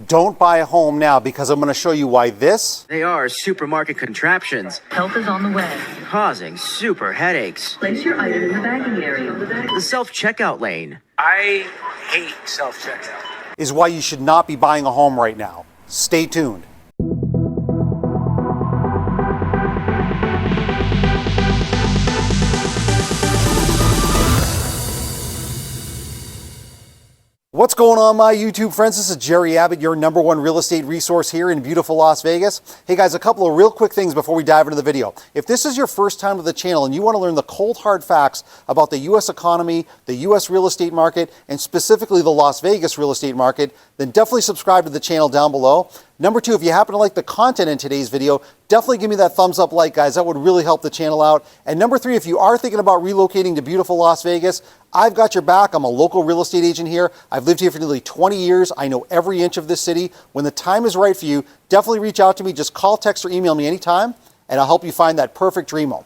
Don't buy a home now because I'm going to show you why this. They are supermarket contraptions. Help is on the way. Causing super headaches. Place your item in the bagging area. The self-checkout lane. I hate self-checkout. Is why you should not be buying a home right now. Stay tuned. What's going on, my YouTube friends? This is Jerry Abbott, your #1 real estate resource here in beautiful Las Vegas. Hey guys, a couple of real quick things before we dive into the video. If this is your first time to the channel and you want to learn the cold hard facts about the U.S. economy, the U.S. real estate market, and specifically the Las Vegas real estate market, then definitely subscribe to the channel down below. Number two, if you happen to like the content in today's video, definitely give me that thumbs up like, guys. That would really help the channel out. And number three, if you are thinking about relocating to beautiful Las Vegas, I've got your back. I'm a local real estate agent here. I've lived here for nearly 20 years. I know every inch of this city. When the time is right for you, definitely reach out to me. Just call, text, or email me anytime, and I'll help you find that perfect dream home.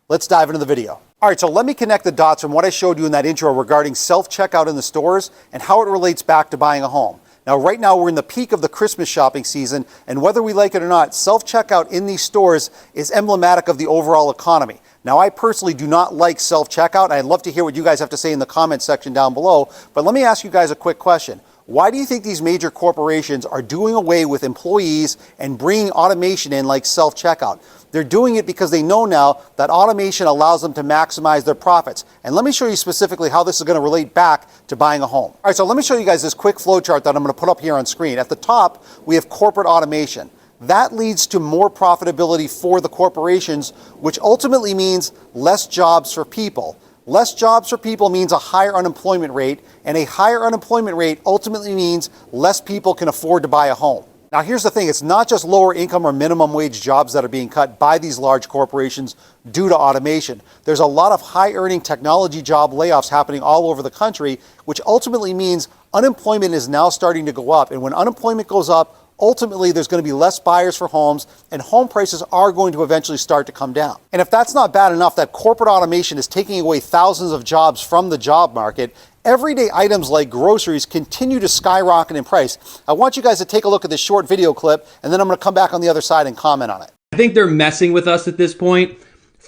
Let's dive into the video. All right, so let me connect the dots from what I showed you in that intro regarding self-checkout in the stores and how it relates back to buying a home. Now, right now, we're in the peak of the Christmas shopping season, and whether we like it or not, self-checkout in these stores is emblematic of the overall economy. Now, I personally do not like self-checkout. I'd love to hear what you guys have to say in the comment section down below, but let me ask you guys a quick question. Why do you think these major corporations are doing away with employees and bringing automation in like self-checkout? They're doing it because they know now that automation allows them to maximize their profits. And let me show you specifically how this is going to relate back to buying a home. All right, so let me show you guys this quick flow chart that I'm going to put up here on screen. At the top, we have corporate automation. That leads to more profitability for the corporations, which ultimately means less jobs for people. Less jobs for people means a higher unemployment rate, and a higher unemployment rate ultimately means less people can afford to buy a home. Now, here's the thing. It's not just lower income or minimum wage jobs that are being cut by these large corporations due to automation. There's a lot of high-earning technology job layoffs happening all over the country, which ultimately means unemployment is now starting to go up. And when unemployment goes up, ultimately, there's going to be less buyers for homes, and home prices are going to eventually start to come down. And if that's not bad enough that corporate automation is taking away thousands of jobs from the job market, everyday items like groceries continue to skyrocket in price. I want you guys to take a look at this short video clip, and then I'm going to come back on the other side and comment on it. I think they're messing with us at this point.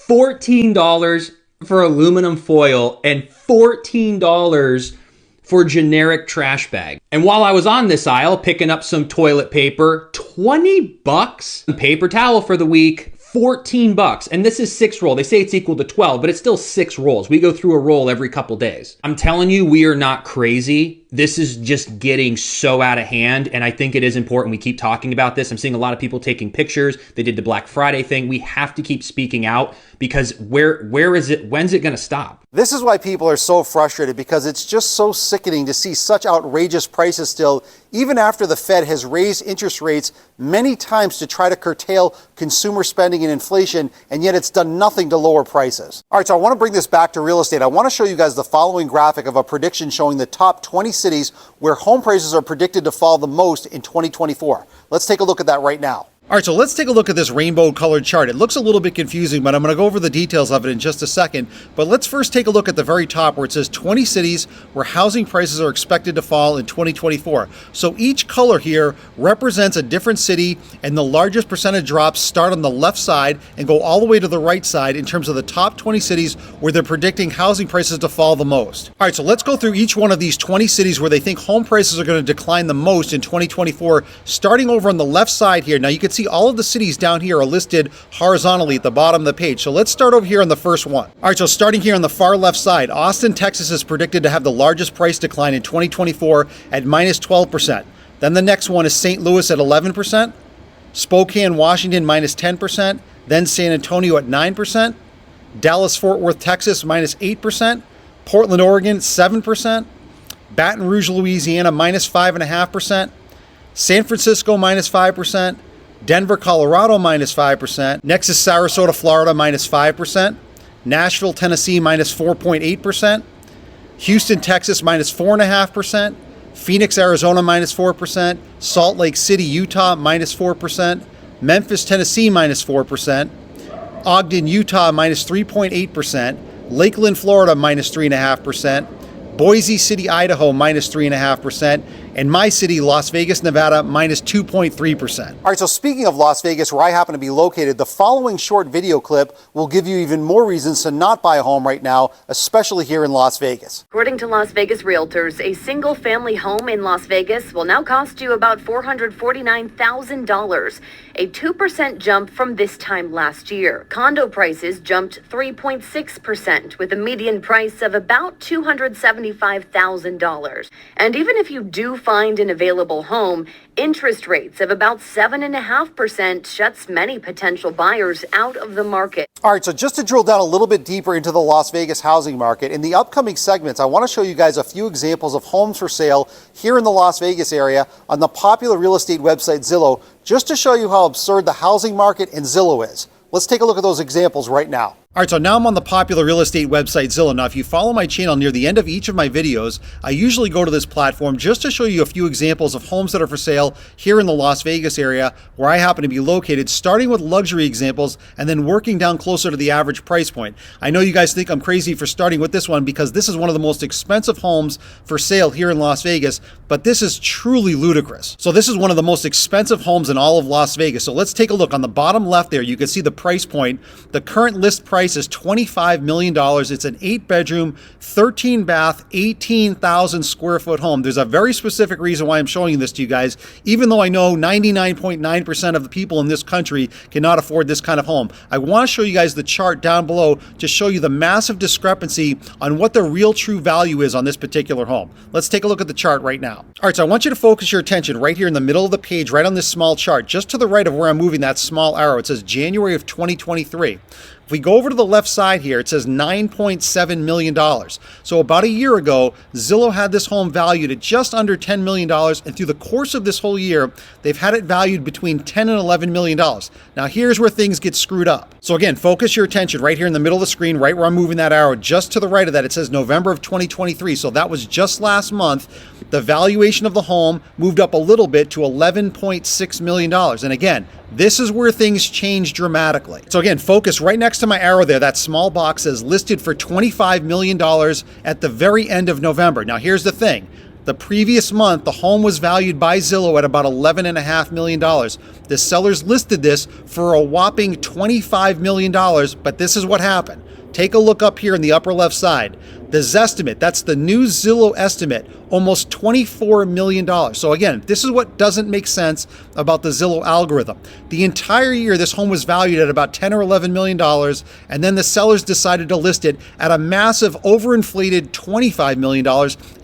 $14 for aluminum foil and $14 for generic trash bag. And while I was on this aisle picking up some toilet paper, 20 bucks. Paper towel for the week, 14 bucks. And this is 6 roll. They say it's equal to 12, but it's still 6 rolls. We go through a roll every couple days. I'm telling you, we are not crazy. This is just getting so out of hand, and I think it is important we keep talking about this. I'm seeing a lot of people taking pictures. They did the Black Friday thing. We have to keep speaking out because where is it? When's it going to stop? This is why people are so frustrated, because it's just so sickening to see such outrageous prices still, even after the Fed has raised interest rates many times to try to curtail consumer spending and inflation, and yet it's done nothing to lower prices. All right, so I want to bring this back to real estate. I want to show you guys the following graphic of a prediction showing the top 20 cities where home prices are predicted to fall the most in 2024. Let's take a look at that right now. All right, so let's take a look at this rainbow colored chart. It looks a little bit confusing, but I'm going to go over the details of it in just a second. But let's first take a look at the very top where it says 20 cities where housing prices are expected to fall in 2024. So each color here represents a different city, and the largest percentage drops start on the left side and go all the way to the right side in terms of the top 20 cities where they're predicting housing prices to fall the most. All right, so let's go through each one of these 20 cities where they think home prices are going to decline the most in 2024, starting over on the left side here. Now you can see all of the cities down here are listed horizontally at the bottom of the page. So let's start over here on the first one. All right, so starting here on the far left side, Austin, Texas is predicted to have the largest price decline in 2024 at minus 12%. Then the next one is St. Louis at 11%, Spokane, Washington minus 10%, then San Antonio at 9%, Dallas, Fort Worth, Texas minus 8%, Portland, Oregon 7%, Baton Rouge, Louisiana minus 5.5%, San Francisco minus 5%, Denver, Colorado minus 5%. Next is Sarasota, Florida minus 5%. Nashville, Tennessee minus 4.8%. Houston, Texas minus 4.5%. Phoenix, Arizona minus 4%. Salt Lake City, Utah minus 4%. Memphis, Tennessee minus 4%. Ogden, Utah minus 3.8%. Lakeland, Florida minus 3.5%. Boise City, Idaho minus 3.5%. and my city, Las Vegas, Nevada, minus 2.3%. All right, so speaking of Las Vegas, where I happen to be located, the following short video clip will give you even more reasons to not buy a home right now, especially here in Las Vegas. According to Las Vegas realtors, a single-family home in Las Vegas will now cost you about $449,000, a 2% jump from this time last year. Condo prices jumped 3.6%, with a median price of about $275,000. And even if you do find an available home, interest rates of about 7.5% shuts many potential buyers out of the market. All right, so just to drill down a little bit deeper into the Las Vegas housing market, in the upcoming segments, I want to show you guys a few examples of homes for sale here in the Las Vegas area on the popular real estate website Zillow, just to show you how absurd the housing market and Zillow is. Let's take a look at those examples right now. All right, so now I'm on the popular real estate website Zillow. Now, if you follow my channel near the end of each of my videos, I usually go to this platform just to show you a few examples of homes that are for sale here in the Las Vegas area where I happen to be located, starting with luxury examples and then working down closer to the average price point. I know you guys think I'm crazy for starting with this one because this is one of the most expensive homes for sale here in Las Vegas, but this is truly ludicrous. So this is one of the most expensive homes in all of Las Vegas. So let's take a look. On the bottom left there, you can see the price point. The current list price is $25 million. It's an 8-bedroom, 13-bath, 18,000 square foot home. There's a very specific reason why I'm showing this to you guys, even though I know 99.9% of the people in this country cannot afford this kind of home. I want to show you guys the chart down below to show you the massive discrepancy on what the real true value is on this particular home. Let's take a look at the chart right now. All right, so I want you to focus your attention right here in the middle of the page, right on this small chart, just to the right of where I'm moving that small arrow. It says January of 2023. If we go over to the left side here, it says $9.7 million. So about a year ago, Zillow had this home valued at just under $10 million. And through the course of this whole year, they've had it valued between $10 and $11 million. Now, here's where things get screwed up. So again, focus your attention right here in the middle of the screen, right where I'm moving that arrow. Just to the right of that, it says November of 2023. So that was just last month. The valuation of the home moved up a little bit to $11.6 million. And again, this is where things change dramatically. So again, focus right next to my arrow there. That small box says listed for $25 million at the very end of November. Now, here's the thing. The previous month, the home was valued by Zillow at about $11.5 million. The sellers listed this for a whopping $25 million, but this is what happened. Take a look up here in the upper left side. The Zestimate, that's the new Zillow estimate, almost $24 million. So again, this is what doesn't make sense about the Zillow algorithm. The entire year, this home was valued at about $10 or $11 million, and then the sellers decided to list it at a massive overinflated $25 million.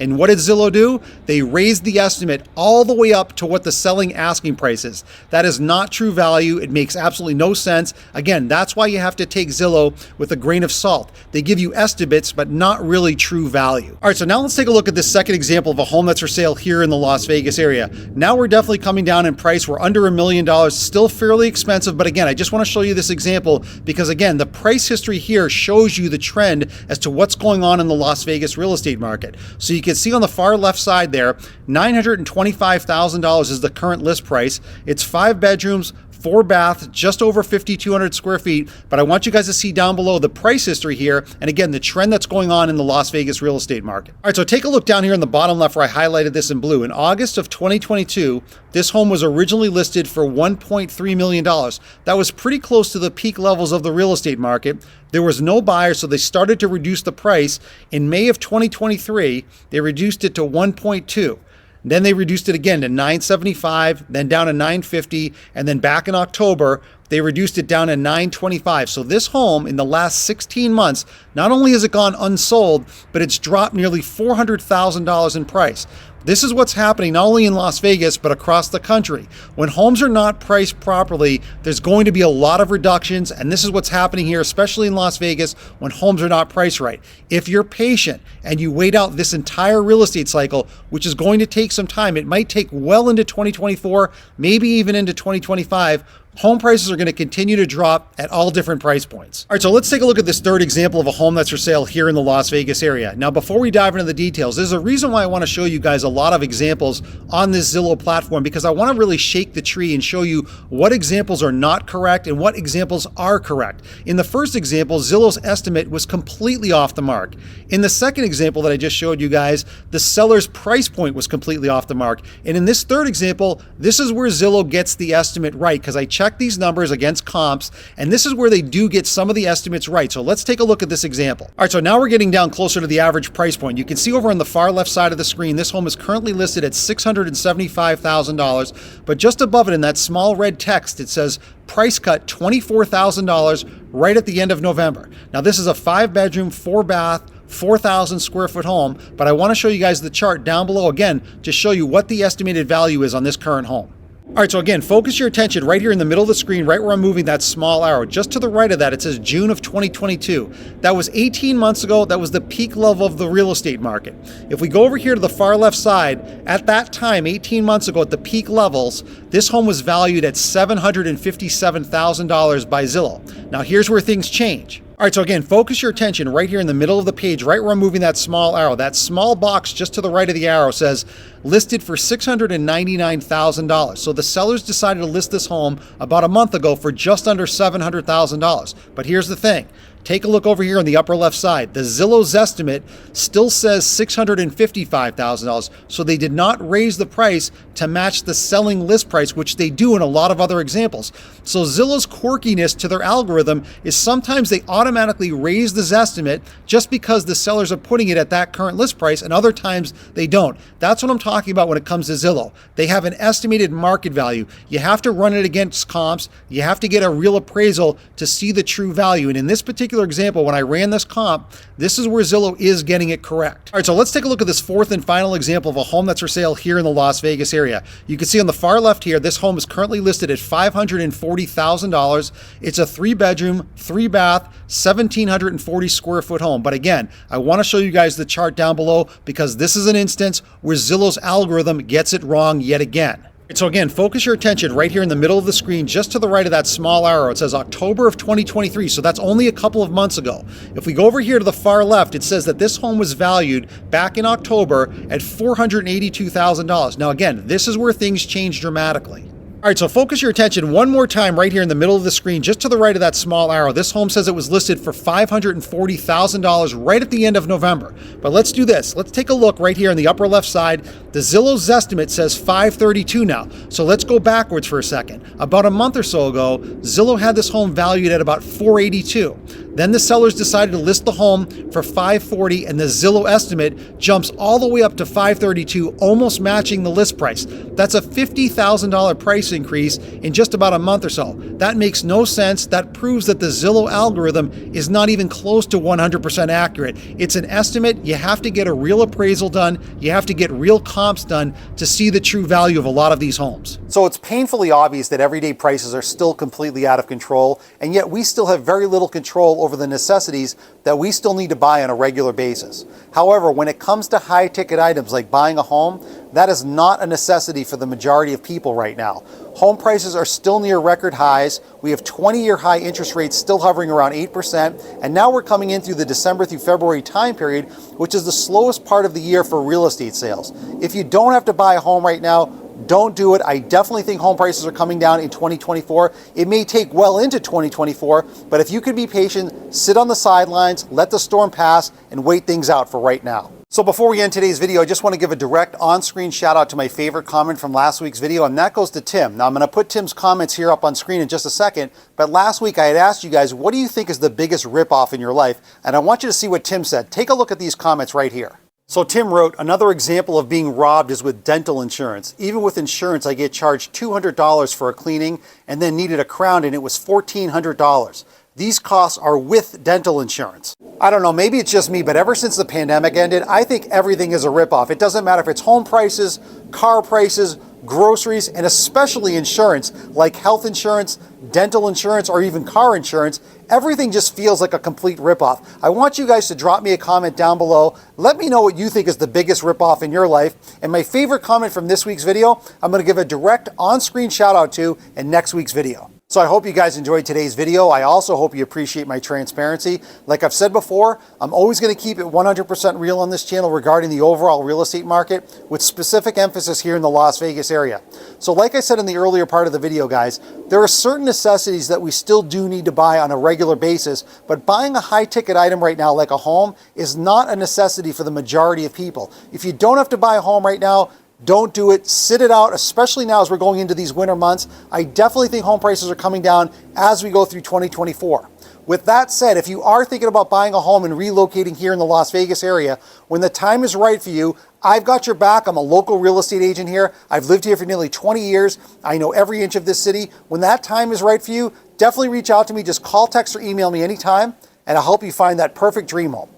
And what did Zillow do? They raised the estimate all the way up to what the selling asking price is. That is not true value. It makes absolutely no sense. Again, that's why you have to take Zillow with a grain of salt. They give you estimates, but not really true value. All right, so now let's take a look at this second example of a home that's for sale here in the Las Vegas area. Now we're definitely coming down in price. We're under $1 million, still fairly expensive. But again, I just want to show you this example because again, the price history here shows you the trend as to what's going on in the Las Vegas real estate market. So you can see on the far left side there, $925,000 is the current list price. It's 5 bedrooms, 4 baths, just over 5,200 square feet. But I want you guys to see down below the price history here. And again, the trend that's going on in the Las Vegas real estate market. All right, so take a look down here in the bottom left where I highlighted this in blue. In August of 2022, this home was originally listed for $1.3 million. That was pretty close to the peak levels of the real estate market. There was no buyer, so they started to reduce the price. In May of 2023, they reduced it to 1.2. Then they reduced it again to $975, then down to $950, and then back in October, they reduced it down to $925. So this home in the last 16 months, not only has it gone unsold, but it's dropped nearly $400,000 in price. This is what's happening not only in Las Vegas, but across the country. When homes are not priced properly, there's going to be a lot of reductions, and this is what's happening here, especially in Las Vegas, when homes are not priced right. If you're patient and you wait out this entire real estate cycle, which is going to take some time, it might take well into 2024, maybe even into 2025, home prices are going to continue to drop at all different price points. All right, so let's take a look at this third example of a home that's for sale here in the Las Vegas area. Now, before we dive into the details, there's a reason why I want to show you guys a lot of examples on this Zillow platform, because I want to really shake the tree and show you what examples are not correct and what examples are correct. In the first example, Zillow's estimate was completely off the mark. In the second example that I just showed you guys, the seller's price point was completely off the mark. And in this third example, this is where Zillow gets the estimate right, because I checked these numbers against comps, and this is where they do get some of the estimates right. So let's take a look at this example. All right, so now we're getting down closer to the average price point. You can see over on the far left side of the screen, this home is currently listed at $675,000, but just above it in that small red text, it says price cut $24,000 right at the end of November. Now, this is a 5-bedroom, 4-bath, 4,000 square foot home, but I want to show you guys the chart down below again to show you what the estimated value is on this current home. All right, so again, focus your attention right here in the middle of the screen, right where I'm moving that small arrow. Just to the right of that, it says June of 2022. That was 18 months ago. That was the peak level of the real estate market. If we go over here to the far left side, at that time, 18 months ago, at the peak levels, this home was valued at $757,000 by Zillow. Now, here's where things change. All right, so again, focus your attention right here in the middle of the page, right where I'm moving that small arrow. That small box just to the right of the arrow says listed for $699,000. So the sellers decided to list this home about a month ago for just under $700,000. But here's the thing. Take a look over here on the upper left side. The Zillow's estimate still says $655,000, so they did not raise the price to match the selling list price, which they do in a lot of other examples. So Zillow's quirkiness to their algorithm is sometimes they automatically raise this estimate just because the sellers are putting it at that current list price, and other times they don't. That's what I'm talking about when it comes to Zillow. They have an estimated market value. You have to run it against comps. You have to get a real appraisal to see the true value. And in this particular example, when I ran this comp, this is where Zillow is getting it correct. All right, so let's take a look at this fourth and final example of a home that's for sale here in the Las Vegas area. You can see on the far left here, this home is currently listed at $540,000. It's a 3-bedroom, 3-bath, 1,740 square foot home. But again, I want to show you guys the chart down below because this is an instance where Zillow's algorithm gets it wrong yet again. So again, focus your attention right here in the middle of the screen, just to the right of that small arrow. It says October of 2023, so that's only a couple of months ago. If we go over here to the far left, it says that this home was valued back in October at $482,000. Now again, this is where things change dramatically. All right, so focus your attention one more time right here in the middle of the screen, just to the right of that small arrow. This home says it was listed for $540,000 right at the end of November. But let's do this. Let's take a look right here on the upper left side. The Zillow's estimate says $532 now. So let's go backwards for a second. About a month or so ago, Zillow had this home valued at about $482. Then the sellers decided to list the home for $540, and the Zillow estimate jumps all the way up to $532, almost matching the list price. That's a $50,000 price increase in just about a month or so. That makes no sense. That proves that the Zillow algorithm is not even close to 100% accurate. It's an estimate. You have to get a real appraisal done. You have to get real comps done to see the true value of a lot of these homes. So it's painfully obvious that everyday prices are still completely out of control, and yet we still have very little control over the necessities that we still need to buy on a regular basis. However, when it comes to high-ticket items like buying a home, that is not a necessity for the majority of people right now. Home prices are still near record highs. We have 20-year high interest rates still hovering around 8%, and now we're coming in through the December through February time period, which is the slowest part of the year for real estate sales. If you don't have to buy a home right now, don't do it. I definitely think home prices are coming down in 2024. It may take well into 2024, but if you can be patient, sit on the sidelines, let the storm pass, and wait things out for right now. So before we end today's video, I just want to give a direct on-screen shout out to my favorite comment from last week's video, and that goes to Tim. Now I'm going to put Tim's comments here up on screen in just a second, but last week I had asked you guys, what do you think is the biggest ripoff in your life? And I want you to see what Tim said. Take a look at these comments right here. So Tim wrote, another example of being robbed is with dental insurance. Even with insurance, I get charged $200 for a cleaning and then needed a crown and it was $1,400. These costs are with dental insurance. I don't know, maybe it's just me, but ever since the pandemic ended, I think everything is a ripoff. It doesn't matter if it's home prices, car prices, groceries, and especially insurance, like health insurance, dental insurance, or even car insurance. Everything just feels like a complete ripoff. I want you guys to drop me a comment down below. Let me know what you think is the biggest ripoff in your life. And my favorite comment from this week's video, I'm going to give a direct on-screen shout out to in next week's video. So I hope you guys enjoyed today's video. I also hope you appreciate my transparency. Like I've said before, I'm always going to keep it 100% real on this channel regarding the overall real estate market, with specific emphasis here in the Las Vegas area. So like I said in the earlier part of the video, guys, there are certain necessities that we still do need to buy on a regular basis, but buying a high ticket item right now like a home is not a necessity for the majority of people. If you don't have to buy a home right now, don't do it. Sit it out, especially now as we're going into these winter months. I definitely think home prices are coming down as we go through 2024. With that said, if you are thinking about buying a home and relocating here in the Las Vegas area, when the time is right for you, I've got your back. I'm a local real estate agent here. I've lived here for nearly 20 years. I know every inch of this city. When that time is right for you, definitely reach out to me. Just call, text, or email me anytime, and I'll help you find that perfect dream home.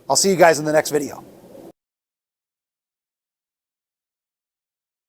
I'll see you guys in the next video.